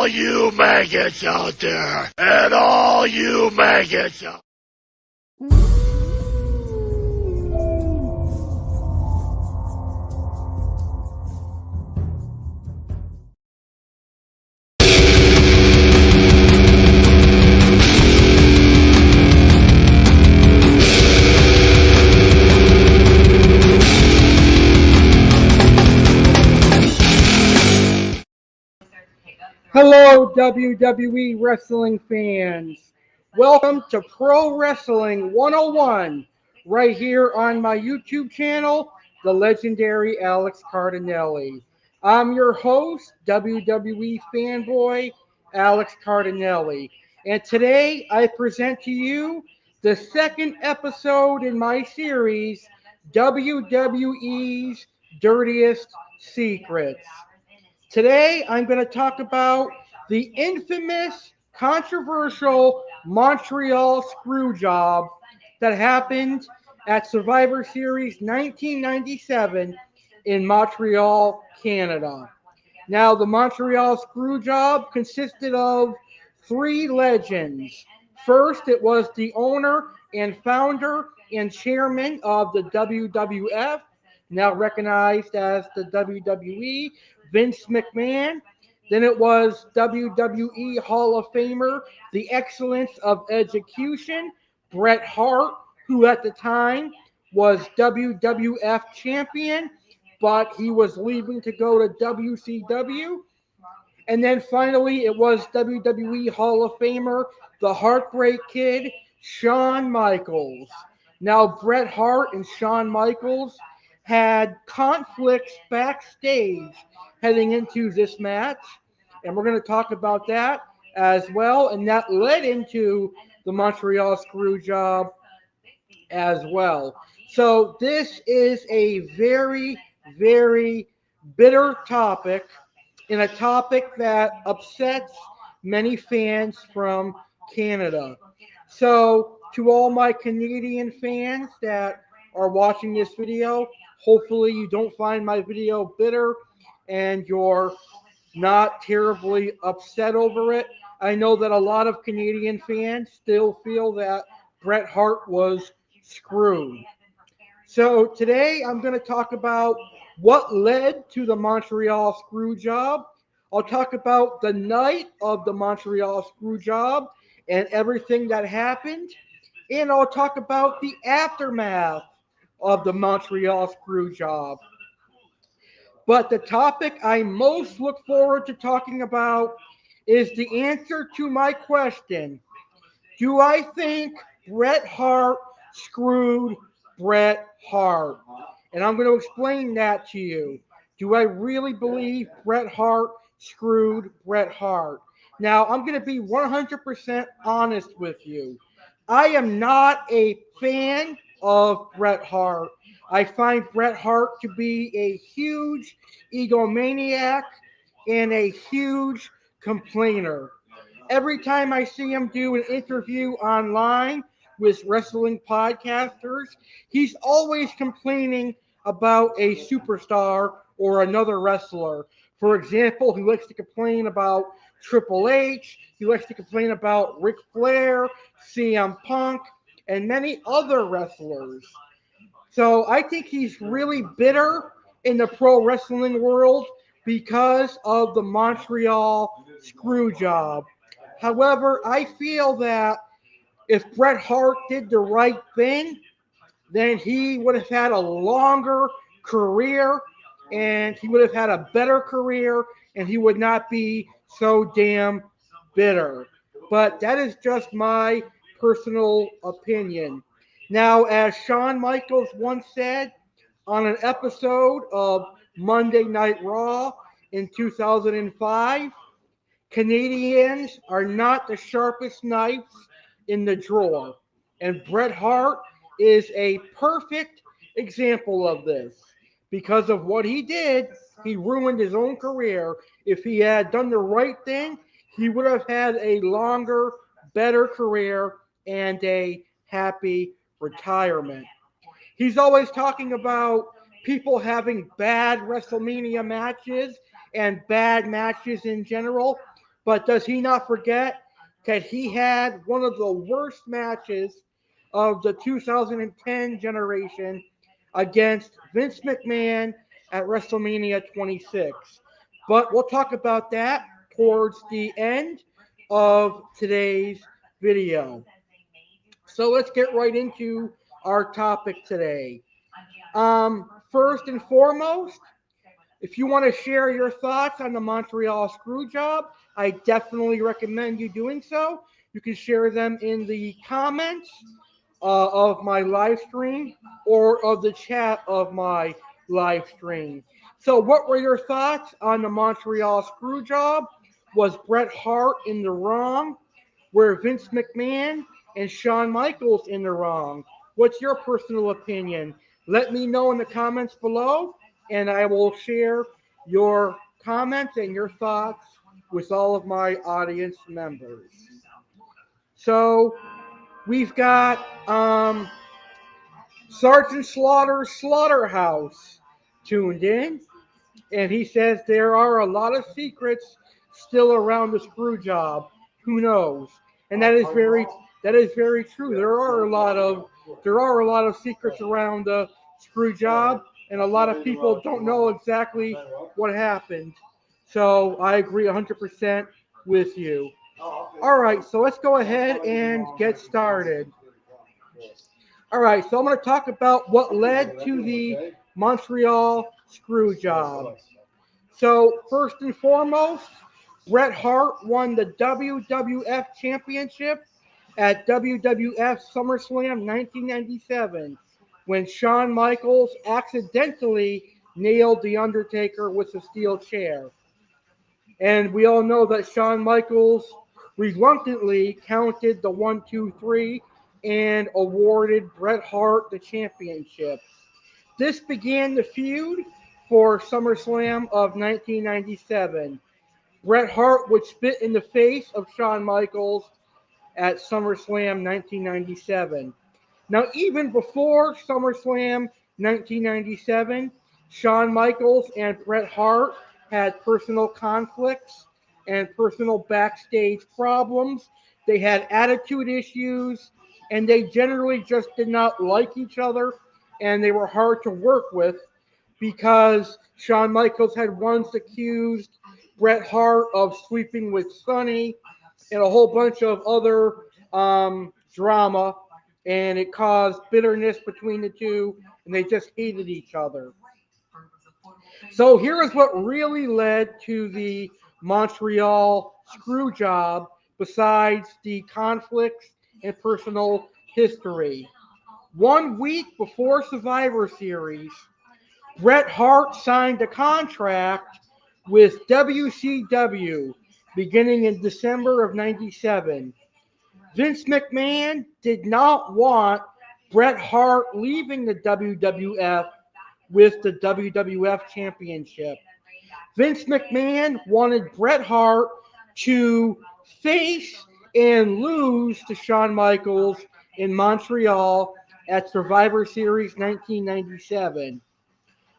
you maggots out there, and all you maggots out Hello, WWE wrestling fans. Welcome to Pro Wrestling 101, right here on my YouTube channel, the legendary Alex Cardinale. I'm your host, WWE fanboy, Alex Cardinale. And today I present to you the second episode in my series, WWE'S Dirtiest Secrets. Today, I'm going to talk about the infamous, controversial Montreal Screwjob that happened at Survivor Series 1997 in Montreal, Canada. Now, the Montreal Screwjob consisted of three legends. First, it was the owner and founder and chairman of the WWF, now recognized as the WWE, Vince McMahon. Then it was WWE Hall of Famer, the excellence of execution, Bret Hart, who at the time was WWF champion, but he was leaving to go to WCW. And then finally, it was WWE Hall of Famer, the Heartbreak Kid, Shawn Michaels. Now, Bret Hart and Shawn Michaels had conflicts backstage heading into this match, and we're going to talk about that as well, and that led into the Montreal Screwjob as well. So this is a very, very bitter topic, and a topic that upsets many fans from Canada. So to all my Canadian fans that are watching this video, hopefully you don't find my video bitter and you're not terribly upset over it. I know that a lot of Canadian fans still feel that Bret Hart was screwed. So today I'm going to talk about what led to the Montreal Screwjob. I'll talk about the night of the Montreal Screwjob and everything that happened. And I'll talk about the aftermath of the Montreal Screwjob. But the topic I most look forward to talking about is the answer to my question. Do I think Bret Hart screwed Bret Hart? And I'm going to explain that to you. Do I really believe Bret Hart screwed Bret Hart? Now, I'm going to be 100% honest with you. I am not a fan of Bret Hart. I find Bret Hart to be a huge egomaniac and a huge complainer. Every time I see him do an interview online with wrestling podcasters, he's always complaining about a superstar or another wrestler. For example, he likes to complain about Triple H, he likes to complain about Ric Flair, CM Punk, and many other wrestlers. So I think he's really bitter in the pro wrestling world because of the Montreal Screwjob. However, I feel that if Bret Hart did the right thing, then he would have had a longer career and he would have had a better career and he would not be so damn bitter. But that is just my personal opinion. Now, as Shawn Michaels once said on an episode of Monday Night Raw in 2005, Canadians are not the sharpest knives in the drawer. And Bret Hart is a perfect example of this. Because of what he did, he ruined his own career. If he had done the right thing, he would have had a longer, better career and a happy retirement. He's always talking about people having bad WrestleMania matches and bad matches in general. But does he not forget that he had one of the worst matches of the 2010 generation against Vince McMahon at WrestleMania 26? But we'll talk about that towards the end of today's video. So let's get right into our topic today. First and foremost, if you want to share your thoughts on the Montreal Screwjob, I definitely recommend you doing so. You can share them in the comments of my live stream or of the chat of my live stream. So what were your thoughts on the Montreal Screwjob? Was Bret Hart in the wrong? Were Vince McMahon and Shawn Michaels in the wrong? What's your personal opinion? Let me know in the comments below, and I will share your comments and your thoughts with all of my audience members. So we've got Sergeant Slaughter's Slaughterhouse tuned in, and he says there are a lot of secrets still around the screw job. Who knows? And that is very true. There are a lot of secrets around the screw job, and a lot of people don't know exactly what happened. So I agree 100% with you. All right, so let's go ahead and get started. All right, so I'm going to talk about what led to the Montreal Screwjob. So first and foremost, Bret Hart won the WWF Championship at WWF SummerSlam 1997 when Shawn Michaels accidentally nailed The Undertaker with a steel chair. And we all know that Shawn Michaels reluctantly counted the 1, 2, 3 and awarded Bret Hart the championship. This began the feud for SummerSlam of 1997. Bret Hart would spit in the face of Shawn Michaels at SummerSlam 1997. Now, even before SummerSlam 1997, Shawn Michaels and Bret Hart had personal conflicts and personal backstage problems. They had attitude issues, and they generally just did not like each other, and they were hard to work with because Shawn Michaels had once accused Bret Hart of sleeping with Sonny and a whole bunch of other drama, and it caused bitterness between the two, and they just hated each other. So here is what really led to the Montreal Screwjob besides the conflicts and personal history. 1 week before Survivor Series, Bret Hart signed a contract with WCW beginning in December of 97. Vince McMahon did not want Bret Hart leaving the WWF with the WWF Championship. Vince McMahon wanted Bret Hart to face and lose to Shawn Michaels in Montreal at Survivor Series 1997.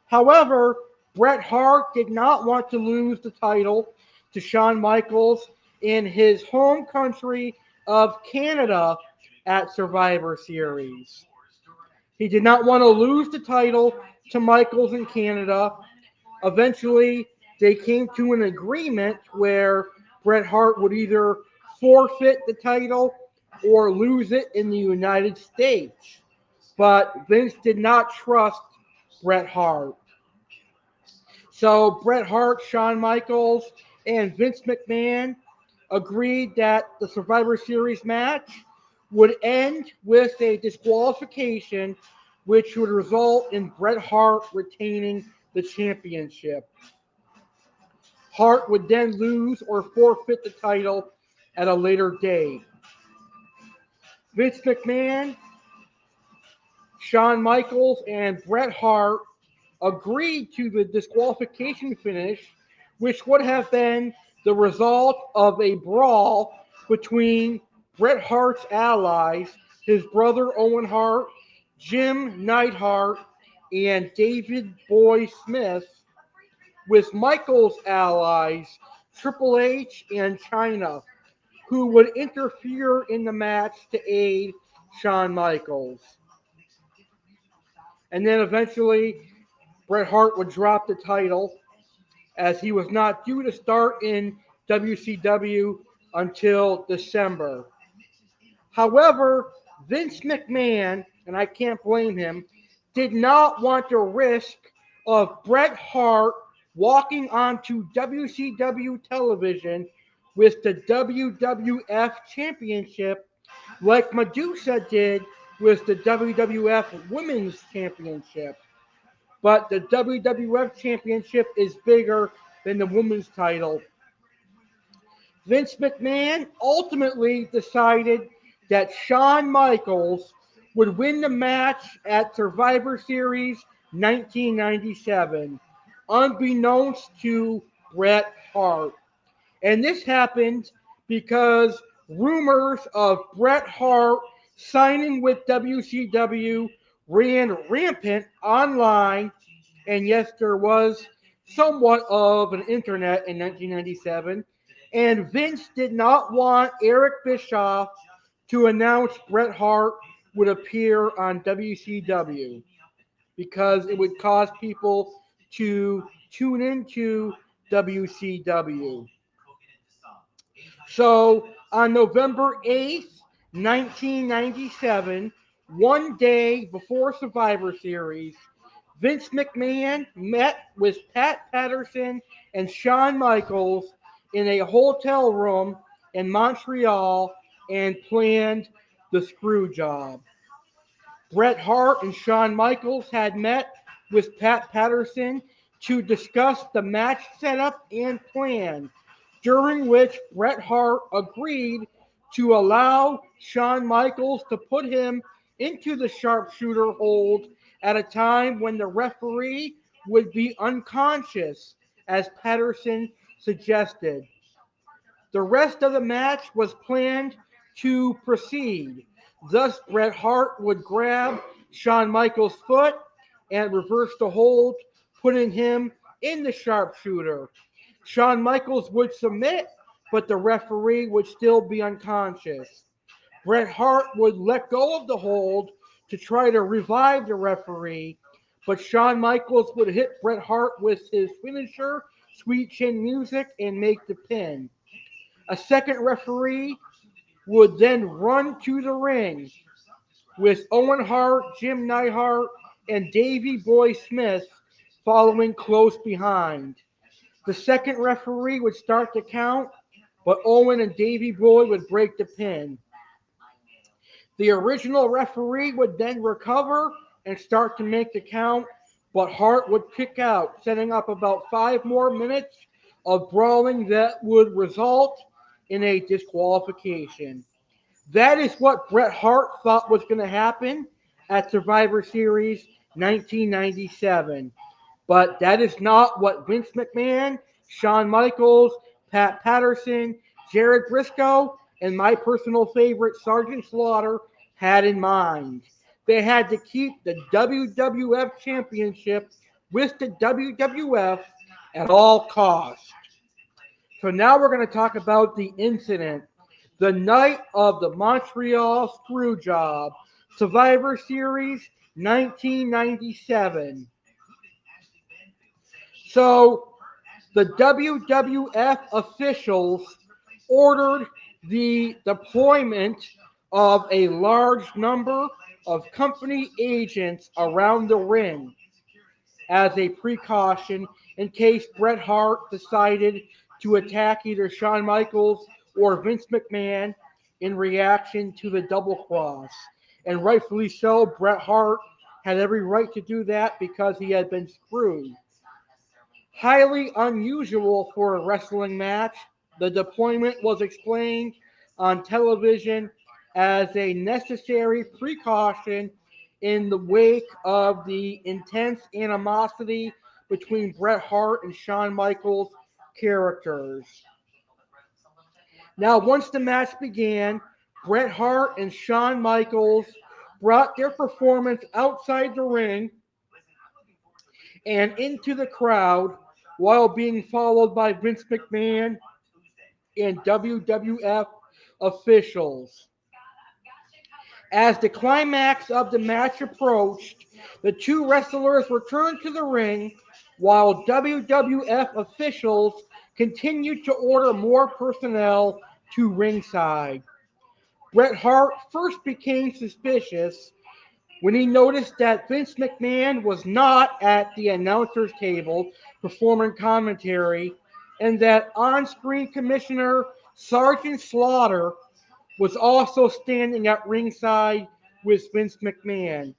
However, Bret Hart did not want to lose the title to Shawn Michaels in his home country of Canada at Survivor Series. He did not want to lose the title to Michaels in Canada. Eventually, they came to an agreement where Bret Hart would either forfeit the title or lose it in the United States. But Vince did not trust Bret Hart. So Bret Hart, Shawn Michaels, and Vince McMahon agreed that the Survivor Series match would end with a disqualification, which would result in Bret Hart retaining the championship. Hart would then lose or forfeit the title at a later date. Vince McMahon, Shawn Michaels, and Bret Hart agreed to the disqualification finish, which would have been the result of a brawl between Bret Hart's allies, his brother Owen Hart, Jim Neidhart, and David Boy Smith, with Michaels' allies Triple H, and China, who would interfere in the match to aid Shawn Michaels. And then eventually, Bret Hart would drop the title as he was not due to start in WCW until December. However, Vince McMahon, and I can't blame him, did not want the risk of Bret Hart walking onto WCW television with the WWF Championship like Medusa did with the WWF Women's Championship. But the WWF Championship is bigger than the women's title. Vince McMahon ultimately decided that Shawn Michaels would win the match at Survivor Series 1997, unbeknownst to Bret Hart. And this happened because rumors of Bret Hart signing with WCW ran rampant online. And yes, there was somewhat of an internet in 1997. And Vince did not want Eric Bischoff to announce Bret Hart would appear on WCW because it would cause people to tune into WCW. So on November 8th, 1997, one day before Survivor Series, Vince McMahon met with Pat Patterson and Shawn Michaels in a hotel room in Montreal and planned the screw job. Bret Hart and Shawn Michaels had met with Pat Patterson to discuss the match setup and plan, during which Bret Hart agreed to allow Shawn Michaels to put him into the sharpshooter hold at a time when the referee would be unconscious, as Patterson suggested. The rest of the match was planned to proceed. Thus, Bret Hart would grab Shawn Michaels' foot and reverse the hold, putting him in the sharpshooter. Shawn Michaels would submit, but the referee would still be unconscious. Bret Hart would let go of the hold to try to revive the referee, but Shawn Michaels would hit Bret Hart with his finisher, Sweet Chin Music, and make the pin. A second referee would then run to the ring with Owen Hart, Jim Neidhart, and Davey Boy Smith following close behind. The second referee would start the count, but Owen and Davey Boy would break the pin. The original referee would then recover and start to make the count, but Hart would kick out, setting up about 5 more minutes of brawling that would result in a disqualification. That is what Bret Hart thought was going to happen at Survivor Series 1997. But that is not what Vince McMahon, Shawn Michaels, Pat Patterson, Jared Briscoe, and my personal favorite, Sergeant Slaughter, had in mind. They had to keep the WWF Championship with the WWF at all costs. So now we're going to talk about the incident. The night of the Montreal Screwjob, Survivor Series 1997. So the WWF officials ordered the deployment of a large number of company agents around the ring as a precaution in case Bret Hart decided to attack either Shawn Michaels or Vince McMahon in reaction to the double cross. And rightfully so, Bret Hart had every right to do that because he had been screwed. Highly unusual for a wrestling match, the deployment was explained on television as a necessary precaution in the wake of the intense animosity between Bret Hart and Shawn Michaels characters. Now, once the match began, Bret Hart and Shawn Michaels brought their performance outside the ring and into the crowd while being followed by Vince McMahon and WWF officials. As the climax of the match approached, the two wrestlers returned to the ring while WWF officials continued to order more personnel to ringside. Bret Hart first became suspicious when he noticed that Vince McMahon was not at the announcer's table performing commentary and that on-screen Commissioner Sergeant Slaughter was also standing at ringside with Vince McMahon.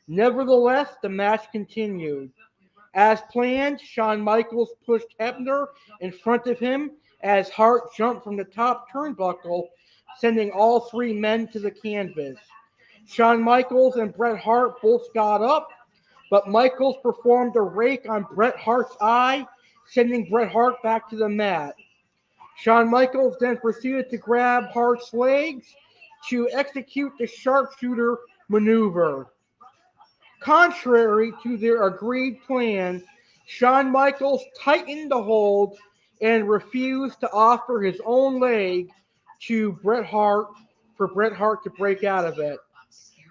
Nevertheless, the match continued. As planned, Shawn Michaels pushed Hebner in front of him as Hart jumped from the top turnbuckle, sending all three men to the canvas. Shawn Michaels and Bret Hart both got up, but Michaels performed a rake on Bret Hart's eye, sending Bret Hart back to the mat. Shawn Michaels then proceeded to grab Hart's legs to execute the sharpshooter maneuver. Contrary to their agreed plan, Shawn Michaels tightened the hold and refused to offer his own leg to Bret Hart for Bret Hart to break out of it.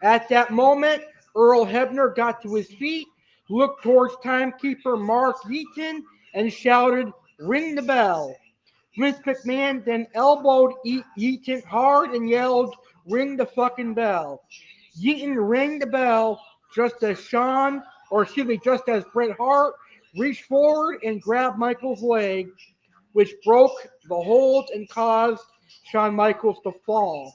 At that moment, Earl Hebner got to his feet, looked towards timekeeper Mark Yeaton, and shouted, "Ring the bell." Vince McMahon then elbowed Yeaton hard and yelled, "Ring the fucking bell." Yeaton rang the bell just as just as Bret Hart reached forward and grabbed Michaels' leg, which broke the hold and caused Shawn Michaels to fall.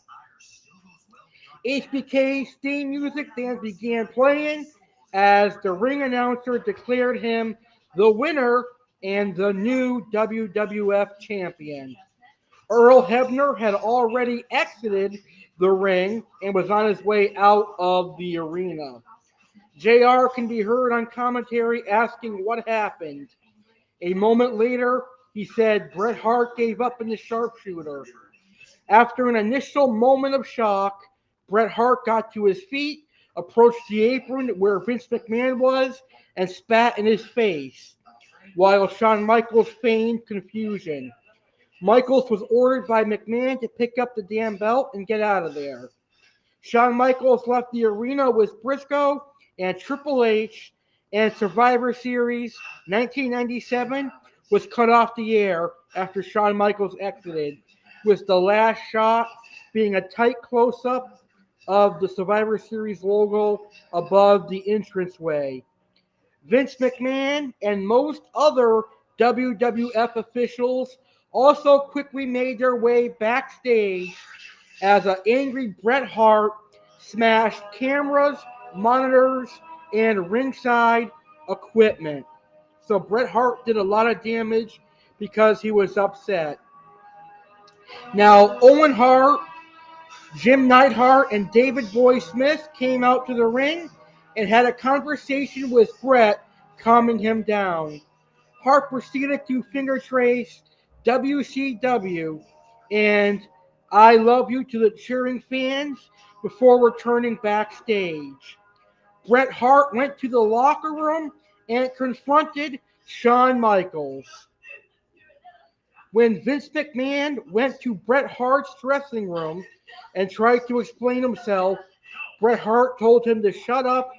HBK's theme music then began playing as the ring announcer declared him the winner and the new WWF champion. Earl Hebner had already exited the ring and was on his way out of the arena. JR can be heard on commentary asking what happened. A moment later, he said Bret Hart gave up in the sharpshooter. After an initial moment of shock, Bret Hart got to his feet, approached the apron where Vince McMahon was, and spat in his face, while Shawn Michaels feigned confusion. Michaels was ordered by McMahon to pick up the damn belt and get out of there. Shawn Michaels left the arena with Briscoe and Triple H, and Survivor Series 1997 was cut off the air after Shawn Michaels exited, with the last shot being a tight close-up of the Survivor Series logo above the entranceway. Vince McMahon and most other WWF officials also quickly made their way backstage as an angry Bret Hart smashed cameras, monitors, and ringside equipment. So Bret Hart did a lot of damage because he was upset. Now, Owen Hart, Jim Neidhart, and David Boy Smith came out to the ring and had a conversation with Bret, calming him down. Hart proceeded to finger trace WCW and "I Love You" to the cheering fans before returning backstage. Bret Hart went to the locker room and confronted Shawn Michaels. When Vince McMahon went to Bret Hart's dressing room and tried to explain himself, Bret Hart told him to shut up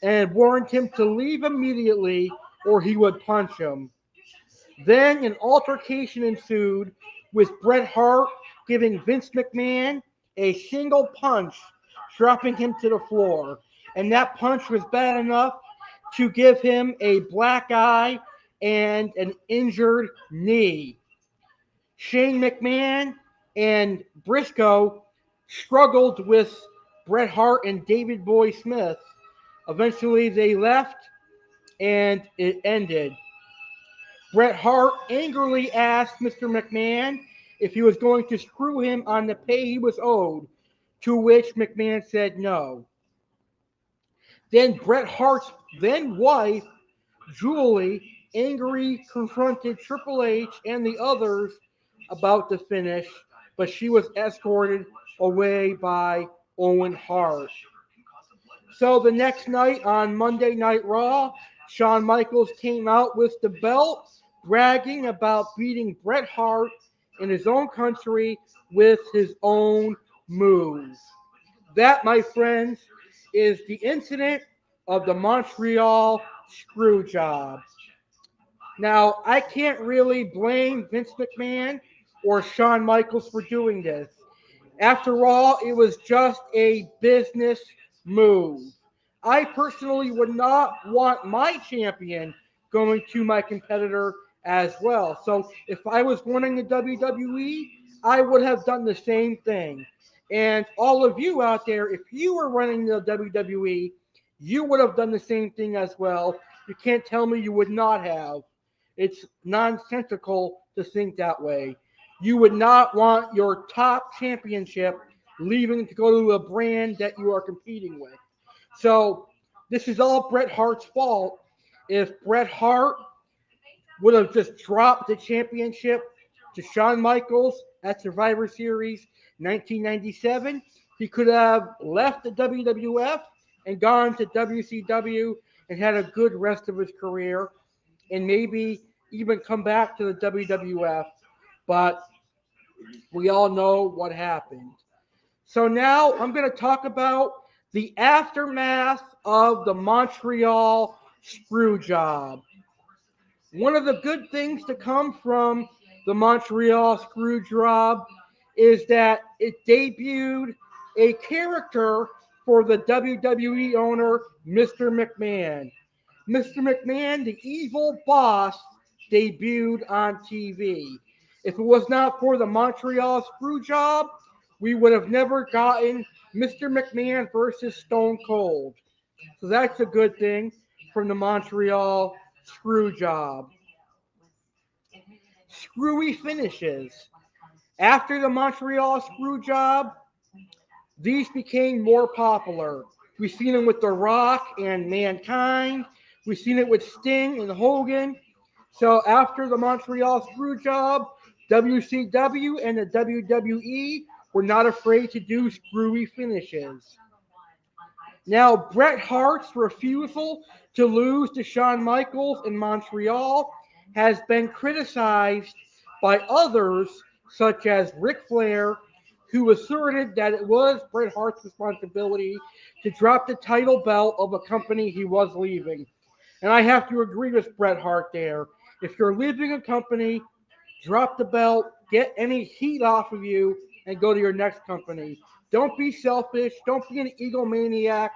and warned him to leave immediately or he would punch him. Then an altercation ensued, with Bret Hart giving Vince McMahon a single punch, dropping him to the floor. And that punch was bad enough to give him a black eye and an injured knee. Shane McMahon and Briscoe struggled with Bret Hart and David Boy Smith. Eventually they left and it ended. Bret Hart angrily asked Mr. McMahon if he was going to screw him on the pay he was owed, to which McMahon said no. Then Bret Hart's then wife, Julie, angrily confronted Triple H and the others about the finish, but she was escorted away by Owen Hart. So the next night on Monday Night Raw, Shawn Michaels came out with the belt bragging about beating Bret Hart in his own country with his own move. That, my friends, is the incident of the Montreal Screwjob. Now, I can't really blame Vince McMahon or Shawn Michaels for doing this. After all, it was just a business move. I personally would not want my champion going to my competitor as well. So if I was running the WWE, I would have done the same thing. And all of you out there, if you were running the WWE, you would have done the same thing as well. You can't tell me you would not have. It's nonsensical to think that way. You would not want your top championship leaving to go to a brand that you are competing with. So this is all Bret Hart's fault. If Bret Hart would have just dropped the championship to Shawn Michaels at Survivor Series 1997, he could have left the WWF and gone to WCW and had a good rest of his career and maybe even come back to the WWF. But we all know what happened. So now I'm going to talk about the aftermath of the Montreal Screwjob. One of the good things to come from the Montreal Screwjob is that it debuted a character for the WWE owner, Mr. McMahon. Mr. McMahon, the evil boss, debuted on TV. If it was not for the Montreal Screwjob, we would have never gotten Mr. McMahon versus Stone Cold. So that's a good thing from the Montreal Screwjob. Screwy finishes. After the Montreal Screwjob, these became more popular. We've seen them with The Rock and Mankind. We've seen it with Sting and Hogan. So after the Montreal Screwjob, WCW and the WWE were not afraid to do screwy finishes. Now, Bret Hart's refusal to lose to Shawn Michaels in Montreal has been criticized by others, such as Ric Flair, who asserted that it was Bret Hart's responsibility to drop the title belt of a company he was leaving. And I have to agree with Bret Hart there. If you're leaving a company, drop the belt, get any heat off of you, and go to your next company. Don't be selfish. Don't be an egomaniac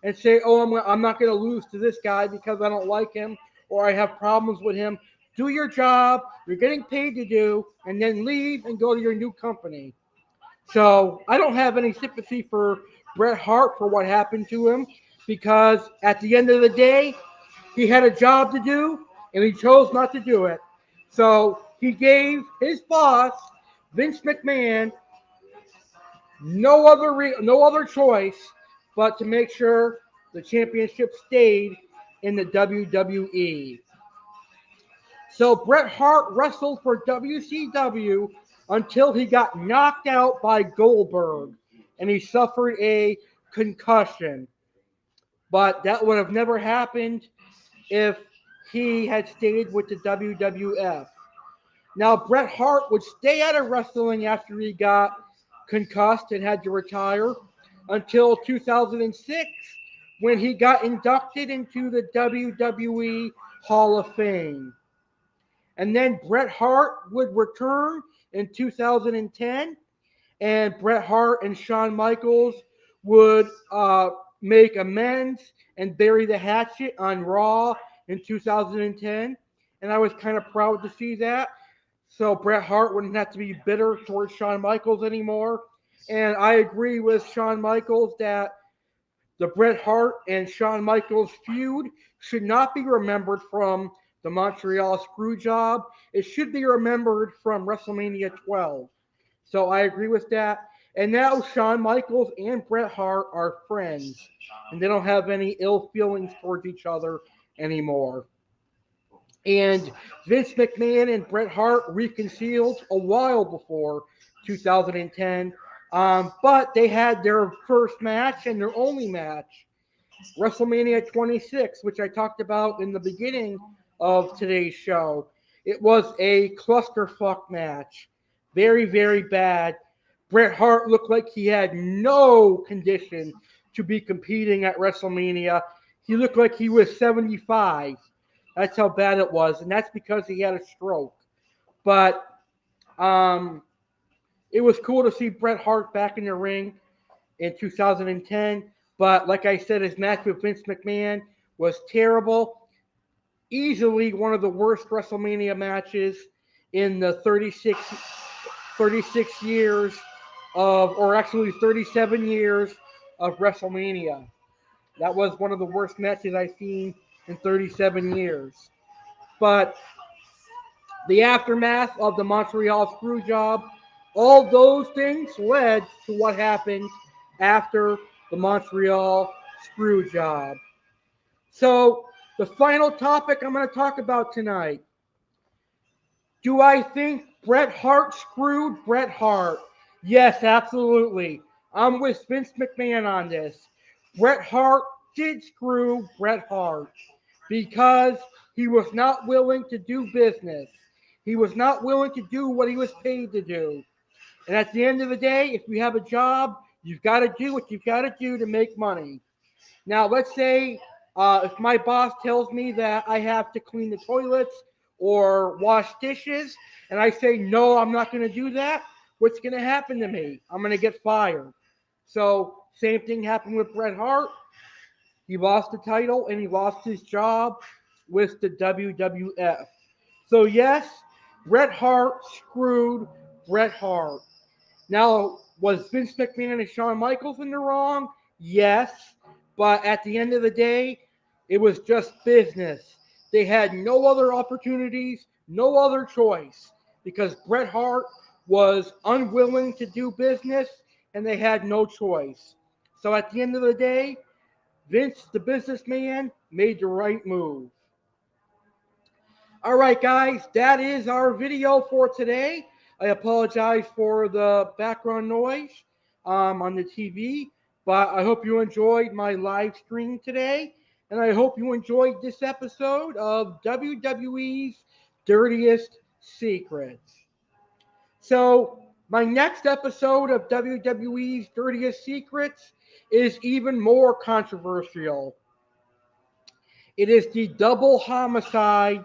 and say, oh, I'm not going to lose to this guy because I don't like him or I have problems with him. Do your job, you're getting paid to do, and then leave and go to your new company. So I don't have any sympathy for Bret Hart for what happened to him because at the end of the day, he had a job to do and he chose not to do it. So he gave his boss, Vince McMahon, no other choice but to make sure the championship stayed in the WWE. So Bret Hart wrestled for WCW until he got knocked out by Goldberg and he suffered a concussion. But that would have never happened if he had stayed with the WWF. Now, Bret Hart would stay out of wrestling after he got concussed and had to retire until 2006 when he got inducted into the WWE Hall of Fame. And then Bret Hart would return in 2010, and Bret Hart and Shawn Michaels would make amends and bury the hatchet on Raw in 2010. And I was kind of proud to see that. So Bret Hart wouldn't have to be bitter towards Shawn Michaels anymore. And I agree with Shawn Michaels that the Bret Hart and Shawn Michaels feud should not be remembered from the Montreal Screwjob. It should be remembered from WrestleMania 12. So I agree with that. And now Shawn Michaels and Bret Hart are friends. And they don't have any ill feelings towards each other anymore. And Vince McMahon and Bret Hart reconciled a while before 2010. But they had their first match and their only match, WrestleMania 26, which I talked about in the beginning of today's show. It was a clusterfuck match. Very, very bad. Bret Hart looked like he had no condition to be competing at WrestleMania. He looked like he was 75. That's how bad it was, and that's because he had a stroke. But it was cool to see Bret Hart back in the ring in 2010. But like I said, his match with Vince McMahon was terrible. Easily one of the worst WrestleMania matches in the 36 years of, or actually 37 years of WrestleMania. That was one of the worst matches I've seen in 37 years. But the aftermath of the Montreal Screwjob, all those things led to what happened after the Montreal Screwjob. So, the final topic I'm going to talk about tonight. Do I think Bret Hart screwed Bret Hart? Yes, absolutely. I'm with Vince McMahon on this. Bret Hart did screw Bret Hart because he was not willing to do business. He was not willing to do what he was paid to do. And at the end of the day, if you have a job, you've got to do what you've got to do to make money. Now, let's say if my boss tells me that I have to clean the toilets or wash dishes, and I say, no, I'm not going to do that, what's going to happen to me? I'm going to get fired. So, same thing happened with Bret Hart. He lost the title and he lost his job with the WWF. So, yes, Bret Hart screwed Bret Hart. Now, was Vince McMahon and Shawn Michaels in the wrong? Yes. But at the end of the day, it was just business. They had no other opportunities, no other choice, because Bret Hart was unwilling to do business and they had no choice. So at the end of the day, Vince, the businessman, made the right move. All right, guys, that is our video for today. I apologize for the background noise on the TV, but I hope you enjoyed my live stream today, and I hope you enjoyed this episode of WWE's Dirtiest Secrets. So, my next episode of WWE's Dirtiest Secrets is even more controversial. It is the double homicide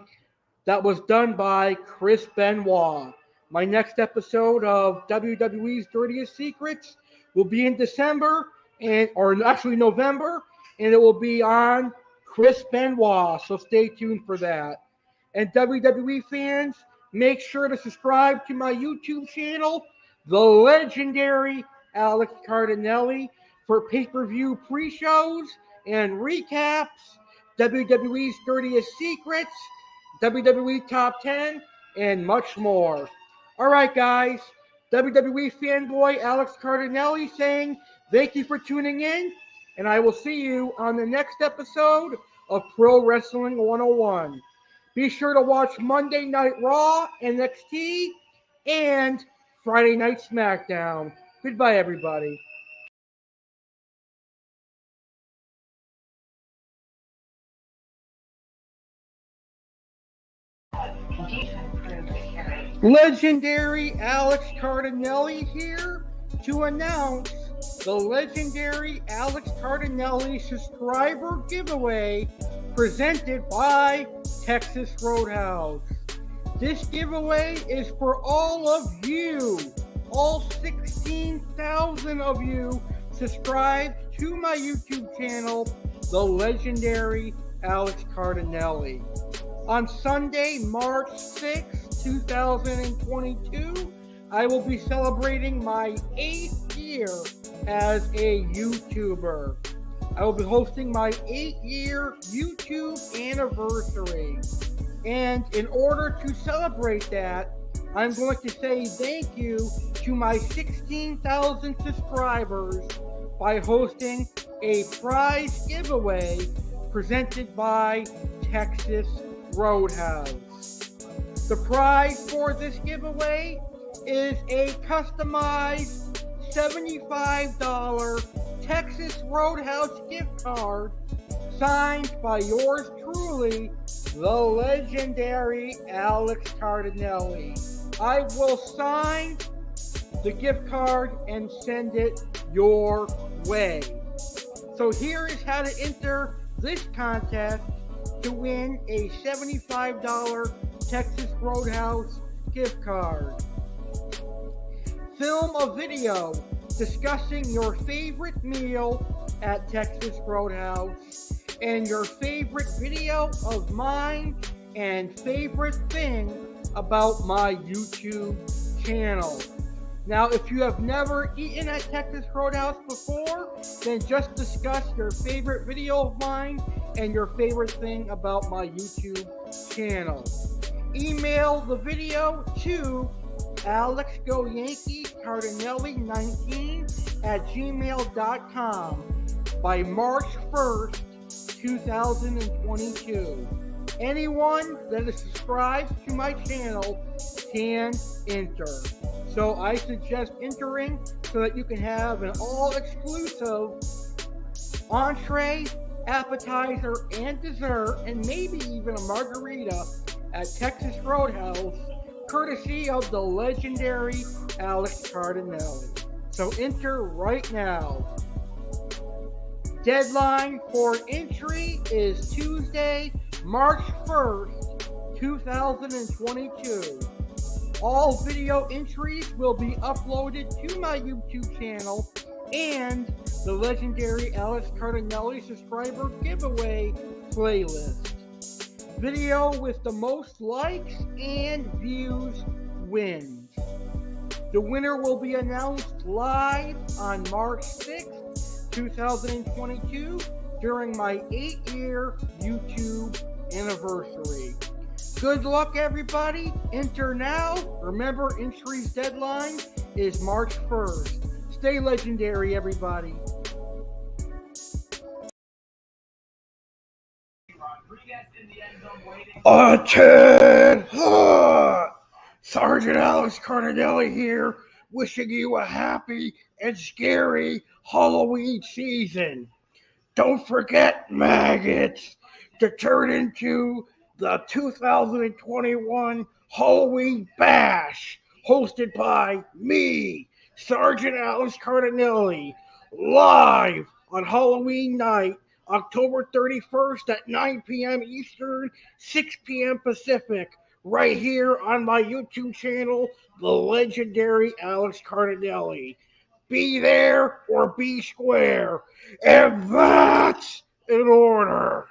that was done by Chris Benoit. My next episode of WWE's Dirtiest Secrets will be in December, or actually November, and it will be on Chris Benoit, so stay tuned for that. And WWE fans, make sure to subscribe to my YouTube channel, the legendary Alex Cardinale, for pay-per-view pre-shows and recaps, WWE's Dirtiest Secrets, WWE Top 10, and much more. All right, guys. WWE fanboy Alex Cardinale saying thank you for tuning in, and I will see you on the next episode of Pro Wrestling 101. Be sure to watch Monday Night Raw, NXT, and Friday Night SmackDown. Goodbye, everybody. Legendary Alex Cardinale here to announce the legendary Alex Cardinale subscriber giveaway presented by Texas Roadhouse. This giveaway is for all of you, all 16,000 of you subscribed to my YouTube channel, the legendary Alex Cardinale. On Sunday, March 6, 2022, I will be celebrating my 8th year as a YouTuber. I will be hosting my 8-year YouTube anniversary. And in order to celebrate that, I'm going to say thank you to my 16,000 subscribers by hosting a prize giveaway presented by Texas Roadhouse. The prize for this giveaway is a customized $75 Texas Roadhouse gift card signed by yours truly, the legendary Alex Cardinale. I will sign the gift card and send it your way. So here is how to enter this contest to win a $75 Texas Roadhouse gift card. Film a video discussing your favorite meal at Texas Roadhouse and your favorite video of mine and favorite thing about my YouTube channel. Now, if you have never eaten at Texas Roadhouse before, then just discuss your favorite video of mine and your favorite thing about my YouTube channel. Email the video to AlexGoYankeeCardinale19@gmail.com by March 1st, 2022. Anyone that is subscribed to my channel can enter. So I suggest entering so that you can have an all-exclusive entree, appetizer, and dessert, and maybe even a margarita at Texas Roadhouse, courtesy of the legendary Alex Cardinale. So enter right now. Deadline for entry is Tuesday, March 1st, 2022. All video entries will be uploaded to my YouTube channel and the legendary Alex Cardinale subscriber giveaway playlist. Video with the most likes and views wins. The winner will be announced live on March 6th, 2022 during my 8-year YouTube anniversary. Good luck, everybody. Enter now. Remember, entry's deadline is March 1st. Stay legendary, everybody. Attend! Sergeant Alex Cardinale here, wishing you a happy and scary Halloween season. Don't forget, maggots, to turn into the 2021 Halloween Bash, hosted by me, Sergeant Alex Cardinale, live on Halloween night, October 31st at 9 p.m. Eastern, 6 p.m. Pacific, right here on my YouTube channel, the legendary Alex Cardinale. Be there or be square, and that's in order.